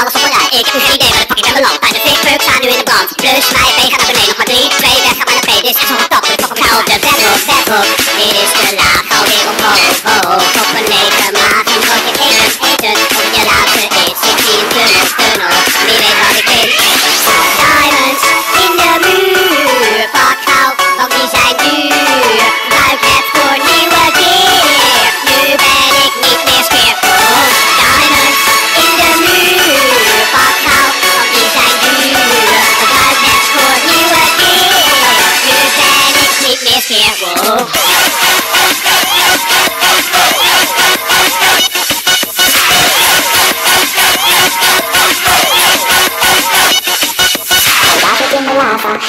alles op een rij. Ik heb nu geen idee, maar dat pak ik met mijn lamp. Bij de fikpeuk staan nu in de brand. Plus mij, P gaat naar beneden, nog maar 3, 2, weg gaat naar de P. Dit is echt zo'n tap, ik pak hem gauw op de bedrock, bedrock. Dit is te laag, alweer omhoog, hoog. Op een lege maag, een broodje eten, eten. Of het je laatste is, ik zie een tunnel, tunnel. Wie weet wat ik vind. Diamonds in de muur, pak gauw, want die zijn duur. Ruik het voor nieuwe gear, nu ben ik niet meer skeer. Oh, diamonds in de muur, pak gauw, want die zijn duur. Ruik het voor nieuwe gear, nu ben ik niet meer skeer. Oh.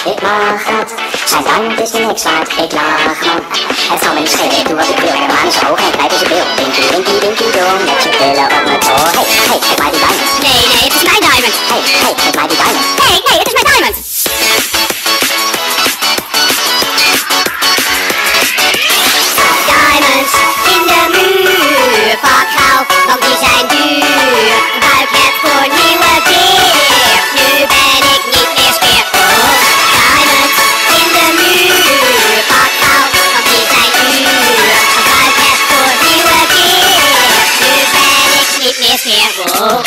Ik mag het, zijn diamond is niks waard, ik lach man. Het zal me niet schelen, ik doe wat ik wil, ik heb hem aan zijn ogen en knijp in zijn bil. Dinky, dinky, dinky, dong, met je billen op mijn oor. Hey, hey, geef mij die diamond. Nee, nee, het is mijn diamond. Hey, hey, geef mij die diamond. Nee, nee, het is mijn diamond. Diamonds in de muur, pak gauw, want die zijn duur. Ruik het voor nieuwe gear, nu ben ik niet meer skeer. Oh, diamonds in de muur, pak gauw, want die zijn duur. Ruik het voor nieuwe gear, nu ben ik niet meer skeer. Oh.